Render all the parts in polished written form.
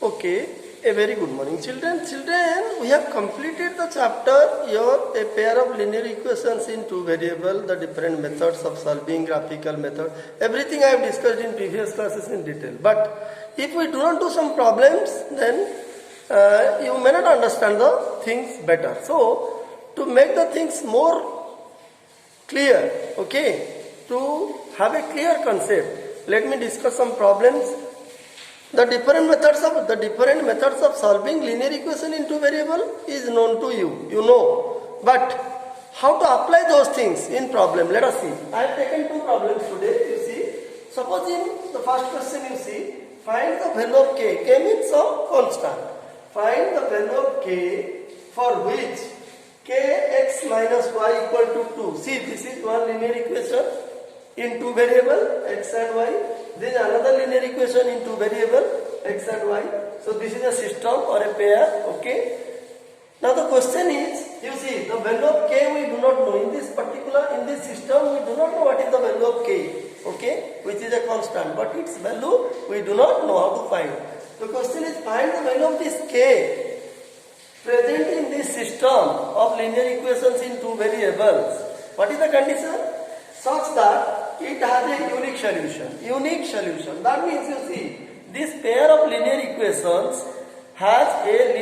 Okay, a very good morning, children. Children, we have completed the chapter your a pair of linear equations in two variable, the different methods of solving, graphical method. Everything I have discussed in previous classes in detail. But if we do not do some problems, then you may not understand the things better. So, to make the things more clear, okay, to have a clear concept, let me discuss some problems. The different methods of solving linear equation in two variable is known to you. You know. But how to apply those things in problem? Let us see. I have taken two problems today. You see. Suppose in the first question you see, find the value of k. K means some constant. Find the value of k for which kx minus y equal to 2. See, this is one linear equation in two variable x and y. This is another linear equation in two variable x and y. So this is a system or a pair. Okay. Now the question is, you see, the value of k we do not know. In this system, we do not know what is the value of k. Okay, which is a constant, but its value we do not know how to find. The question is, find the value of this k present in this system of linear equations in two variables. What is the condition? Such that it has a unique solution. Unique solution. That means you see, this pair of linear equations has a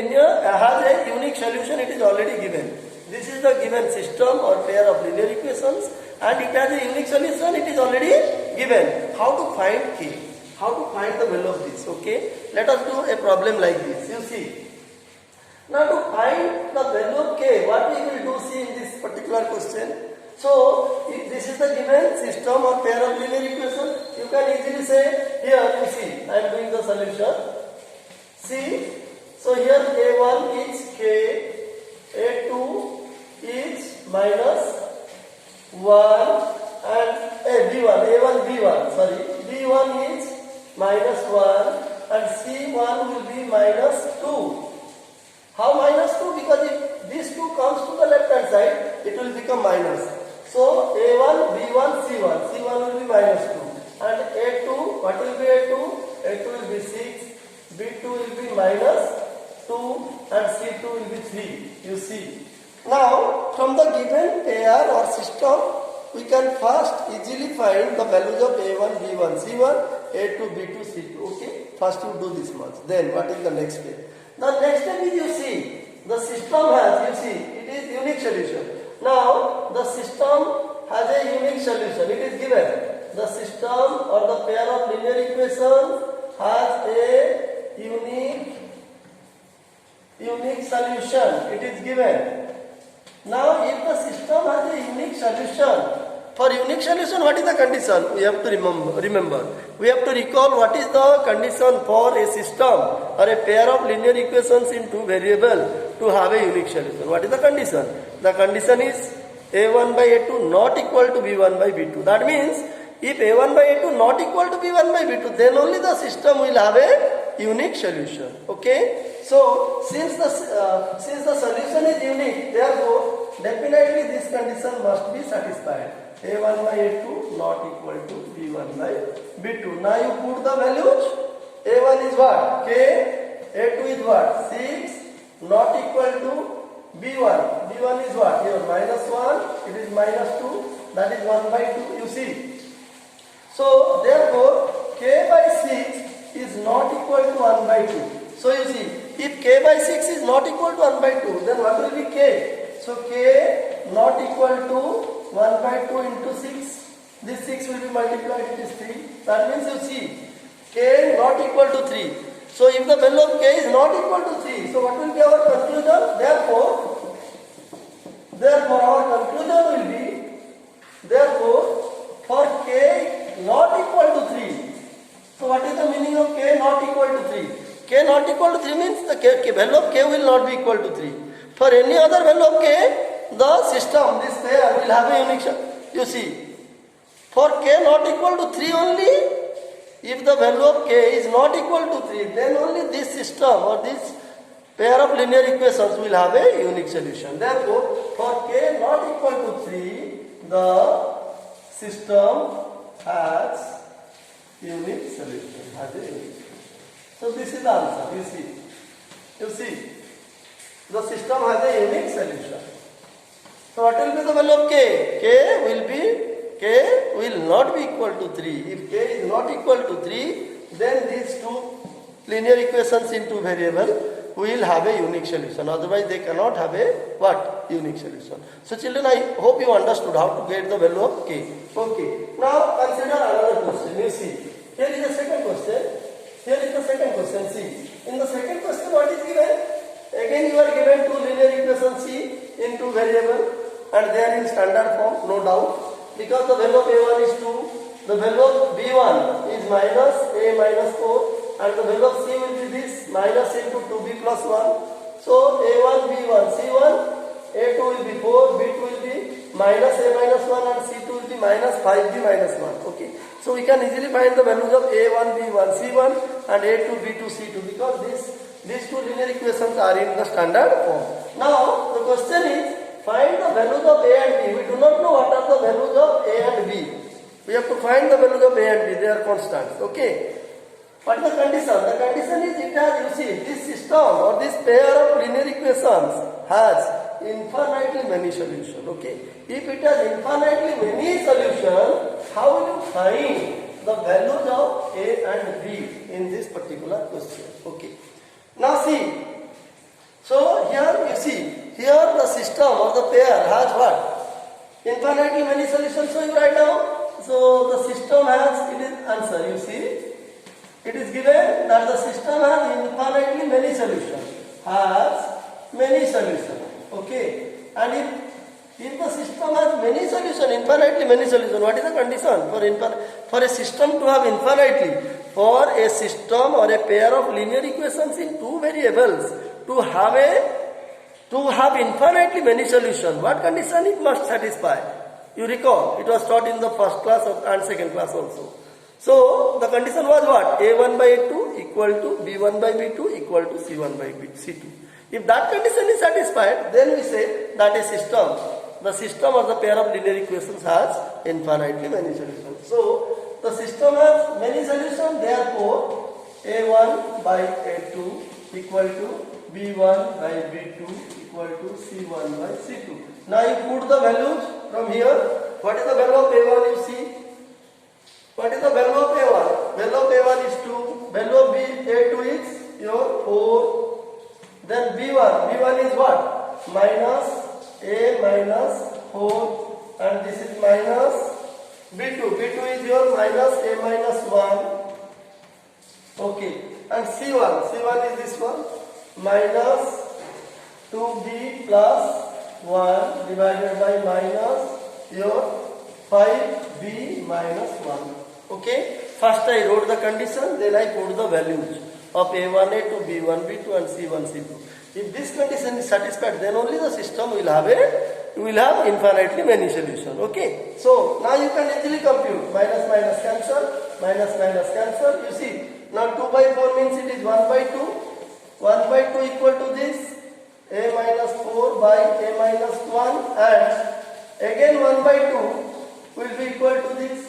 unique solution. It is already given. This is the given system or pair of linear equations, and it has a unique solution. It is already given. How to find k? How to find the value of this? Okay. Let us do a problem like this. You see. Now to find the value of k, what we will do see in this particular question. So, if this is the given system or pair of linear equation, you can easily say, here you see, I am doing the solution. See, so here A1 is k, A2 is minus 1 and B1 B1 is minus 1 and C1 will be minus 2. How minus 2? Because if this 2 comes to the left hand side, it will become minus. So A1, B1, C1. C1 will be minus 2. And A2, what will be A2? A2 will be 6. B2 will be minus 2. And C2 will be 3. You see. Now, from the given pair or system, we can first easily find the values of A1, B1, C1, A2, B2, C2. Okay. First you do this much. Then what is the next step? The next step is you see. The system has, you see, it is unique solution. Now, the system has a unique solution. It is given. The system or the pair of linear equations has a unique solution. It is given. Now, if the system has a unique solution, for unique solution, what is the condition? We have to remember. We have to recall what is the condition for a system or a pair of linear equations in two variables to have a unique solution. What is the condition? The condition is A1 by A2 not equal to B1 by B2. That means if A1 by A2 not equal to B1 by B2, then only the system will have a unique solution. Okay? So since the solution is unique, therefore definitely this condition must be satisfied. A1 by A2 not equal to B1 by B2. Now you put the values. A1 is what? K. A2 is what? 6 not equal to B1. B1 is what? Here minus 1. It is minus 2. That is 1 by 2. You see. So therefore K by 6 is not equal to 1 by 2. So you see, if K by 6 is not equal to 1 by 2, then what will be K? So K not equal to 1 by 2 into 6. This 6 will be multiplied, it is 3. That means you see, K not equal to 3. So if the value of K is not equal to 3, so what will be our conclusion? Therefore our conclusion will be, for K not equal to 3. So what is the meaning of K not equal to 3? K not equal to 3 means the value of K will not be equal to 3. For any other value of K, the system, this pair will have a unique solution. You see, for K not equal to 3 only, if the value of K is not equal to 3, then only this system or this pair of linear equations will have a unique solution. Therefore, for K not equal to 3, the system has unique solution. So this is the answer. You see, the system has a unique solution. So what will be the value of k? K will not be equal to 3. If k is not equal to 3, then these two linear equations in two variable will have a unique solution. Otherwise they cannot have a what? Unique solution. So children, I hope you understood how to get the value of k. Okay. Now consider another question. You see, here is the second question. See, in the second question what is given? Again you are given two linear equations C in two variable and they are in standard form, no doubt. Because the value of A1 is 2, the value of B1 is minus A minus 4 and the value of C will be this minus into 2B plus 1. So A1, B1, C1, A2 will be 4, B2 will be minus A minus 1 and C2 will be minus 5B minus 1. Okay. So we can easily find the values of A1, B1, C1 and A2, B2, C2 because these two linear equations are in the standard form. Now the question is, find the values of A and B. We do not know what are the values of A and B. We have to find the values of A and B. They are constants. Okay. What is the condition? The condition is it has, you see, this system or this pair of linear equations has infinitely many solutions. Okay. If it has infinitely many solutions, how will you find the values of A and B in this particular question? Okay. Now see. So here you see, here the system or the pair has what? Infinitely many solutions. So you write down. So the system has, it is answer. You see, it is given that the system has infinitely many solutions. Has many solutions. Okay. And if the system has many solutions, infinitely many solutions, what is the condition for a system to have infinitely? For a system or a pair of linear equations in two variables to have infinitely many solutions, what condition it must satisfy? You recall, it was taught in the first class and second class also. So the condition was what? A1 by A2 equal to B1 by B2 equal to C1 by C2. If that condition is satisfied, then we say that the system or the pair of linear equations has infinitely many solutions. So the system has many solutions, therefore A1 by A2 equal to B1 by B2 equal to C1 by C2. Now you put the values from here. What is the value of A1 you see? What is the value of A1? Value of A1 is 2. Value of A2 is your 4. Then B1 is what? Minus A minus 4 and this is minus B2 is your minus A minus 1. Okay. And C1 is this one. Minus 2B plus 1 divided by minus your 5B minus 1. Okay. First I wrote the condition, then I put the values of A1, A2, B1, B2 and C1, C2. If this condition is satisfied, then only the system will have infinitely many solutions. Okay. So now you can easily compute. Minus minus cancel, minus minus cancel. You see, now 2 by 4 means it is 1 by 2. 1 by 2 equal to this. A minus 4 by A minus 1 and again 1 by 2 will be equal to this.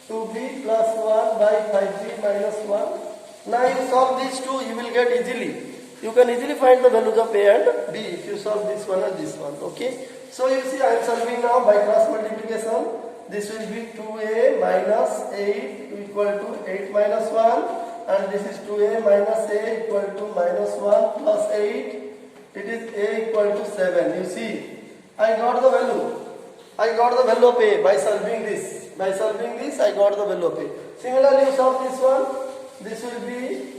2B plus 1 by 5B minus 1. Now you solve these two, you will get easily. You can easily find the values of A and B if you solve this one and this one. Okay. So you see I am solving now by cross multiplication. This will be 2A minus 8 equal to 8 minus 1 and this is 2A minus A equal to minus 1 plus 8. It is A equal to 7. You see, I got the value. I got the value of A by solving this. By solving this, I got the value of A. Similarly, you solve this one. This will be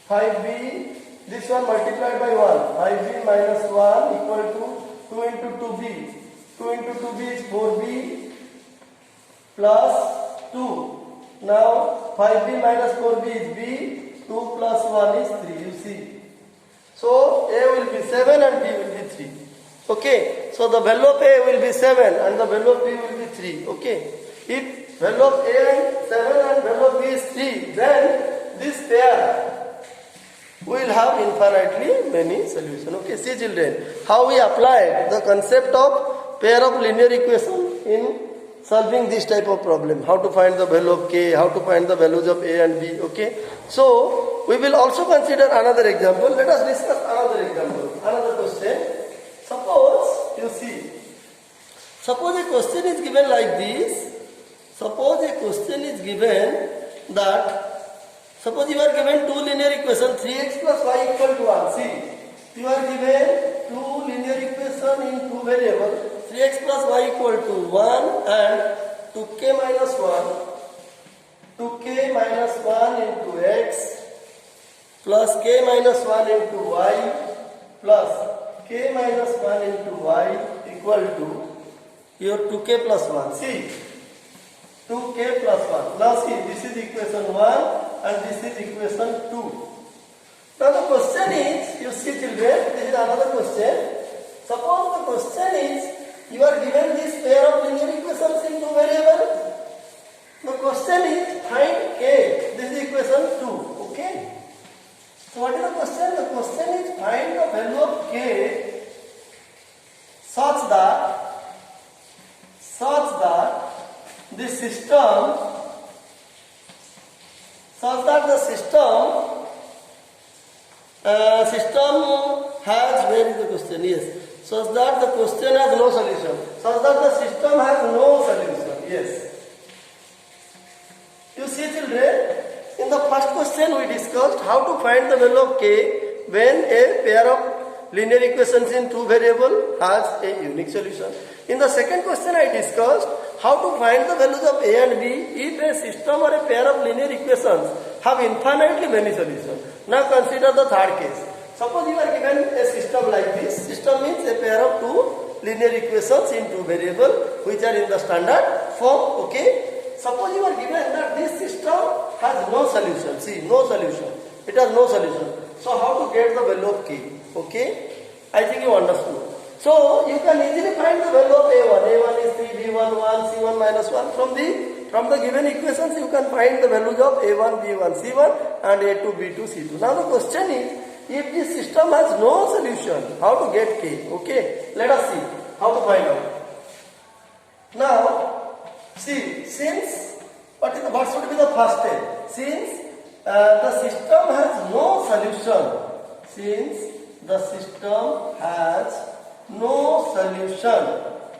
5B. This one multiplied by 1. 5B minus 1 equal to 2 into 2B. 2 into 2B is 4B plus 2. Now 5B minus 4B is B. 2 plus 1 is 3. You see. So A will be 7 and B will be 3. Okay. So the value of A will be 7 and the value of B will be 3. Okay. If value of A and 7 and value of B is 3, then this pair will have infinitely many solutions. Okay, see children, how we applied the concept of pair of linear equation in solving this type of problem. How to find the value of k, how to find the values of a and b. Okay. So we will also consider another example. Let us discuss another example. Another question. Suppose you see. Suppose a question is given like this. Suppose a question is given that. Suppose you are given two linear equations 3x plus y equal to 1. See, you are given two linear equations in two variables 3x plus y equal to 1 and 2k minus 1 into x plus k minus 1 into y plus k minus 1 into y equal to your 2k plus 1. See, 2k plus 1. Now see, this is equation 1 and this is equation 2. Now the question is, you see children, this is another question. Suppose the question is, you are given this pair of linear equations in two variables. The question is, find k. This is equation 2. Okay. So what is the question? The question is, find the value of k such that the system has, where is the question? Yes. Such that the question has no solution. Such that the system has no solution. Yes. You see children, in the first question we discussed how to find the value of k when a pair of linear equations in two variables has a unique solution. In the second question I discussed how to find the values of a and b if a system or a pair of linear equations have infinitely many solutions. Now consider the third case. Suppose you are given a system like this. System means a pair of two linear equations in two variables which are in the standard form. Okay. Suppose you are given that this system has no solution. See, no solution. It has no solution. So how to get the value of k? Okay. I think you understood. So you can easily find the value of a1. a1 is 3, b1 1, c1 minus 1. From the given equations you can find the values of a1, b1, c1 and a2, b2, c2. Now the question is, if this system has no solution, how to get k? Okay, let us see how to find out. Now, see, since what should be the first step? Since the system has no solution,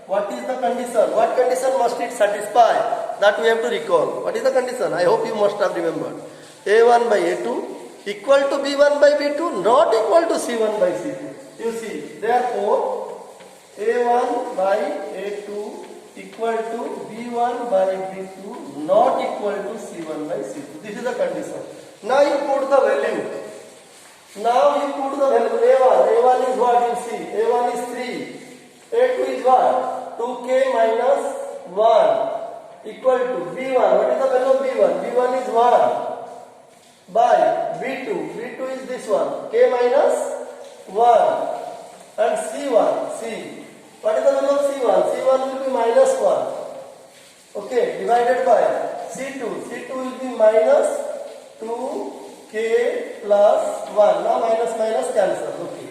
what is the condition? What condition must it satisfy? That we have to recall. What is the condition? I hope you must have remembered. a1 by a2 equal to b1 by b2, not equal to c1 by c2. You see, therefore, a1 by a2 equal to b1 by b2, not equal to c1 by c2. This is the condition. Now you put the value. a1 is what you see? a1 is 3. a2 is what? 2k minus 1 equal to b1. What is the value of b1? b1 is 1 by b2. b2 is this one, k minus 1 and c1. See, what is the value of c1? c1 will be minus 1. Okay, divided by c2. c2 will be minus 2k plus 1. Now minus cancel. Okay.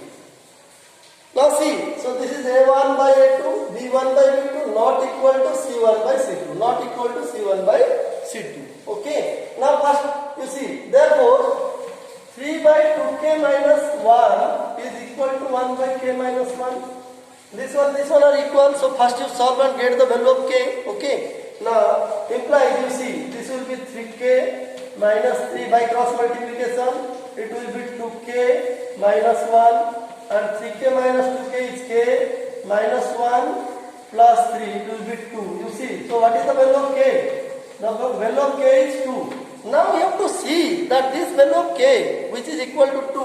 Now see, so this is a1 by a2, b1 by b2 not equal to c1 by c2. Not equal to c1 by c2. Okay. Now first you see, therefore 3 by 2k minus 1 is equal to 1 by k minus 1. This one are equal. So first you solve and get the value of k. Okay. Now implies, you see, this will be 3k minus 3 by cross multiplication. It will be 2k minus 1 and 3k minus 2k is k minus 1 plus 3. It will be 2. You see. So what is the value of k? The value of k is 2. Now we have to see that this value of k, which is equal to 2,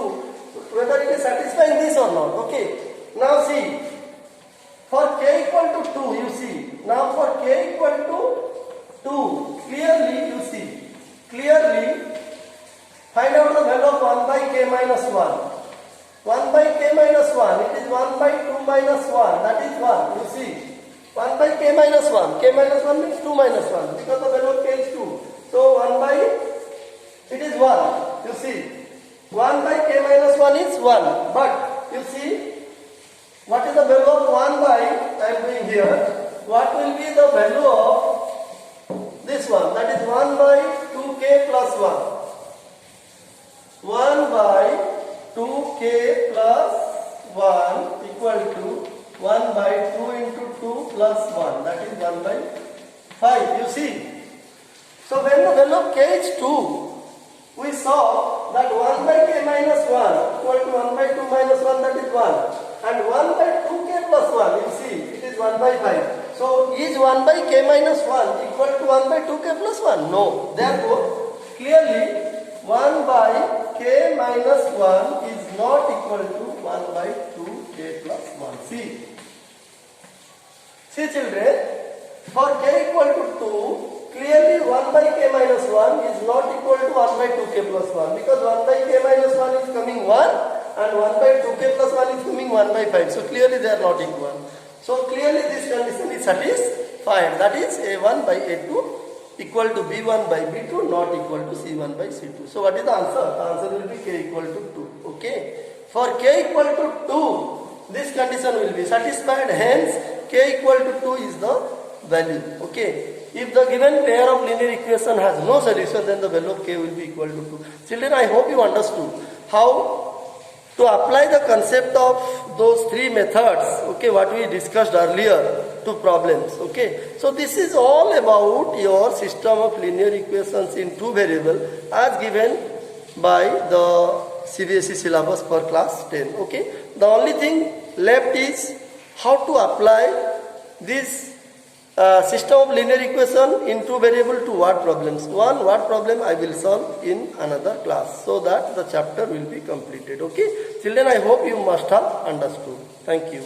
whether it is satisfying this or not. Okay. Now see, for k equal to 2, you see. Now for k equal to 2, clearly find out the value of 1 by k minus 1. 1 by k minus 1, it is 1 by 2 minus 1, that is 1. You see, 1 by k minus 1. K minus 1 means 2 minus 1 because the value of k is 2. So 1 by, it is 1. You see, 1 by k minus 1 is 1. But you see, what is the value of 1 by, I am doing here, what will be the value of this one, that is 1 by 2k plus 1. 1 by 2k plus 1 equal to 1 by 2 into 2 plus 1, that is 1 by 5. You see? So when the value of k is 2, we saw that 1 by k minus 1 equal to 1 by 2 minus 1, that is 1. And 1 by 2k plus 1, you see, it is 1 by 5. So is 1 by k minus 1 equal to 1 by 2k plus 1? No. Therefore, clearly 1 by k minus 1 is not equal to 1 by 2k plus 1. See children, for k equal to 2, clearly 1 by k minus 1 is not equal to 1 by 2k plus 1, because 1 by k minus 1 is coming 1 and 1 by 2k plus 1 is coming 1 by 5. So clearly they are not equal. So clearly this condition is satisfied. That is A1 by A2 equal to B1 by B2 not equal to C1 by C2. So what is the answer? The answer will be k equal to 2. Okay. For k equal to 2, this condition will be satisfied. Hence k equal to 2 is the value. Okay. If the given pair of linear equation has no solution, then the value of k will be equal to 2. Children, I hope you understood how to apply the concept of those three methods, okay, what we discussed earlier, to problems. Okay. So this is all about your system of linear equations in two variable as given by the CBSE syllabus for class 10. Okay. The only thing left is how to apply this system of linear equation in two variable to word problems. One word problem I will solve in another class, so that the chapter will be completed. Okay. Children, I hope you must have understood. Thank you.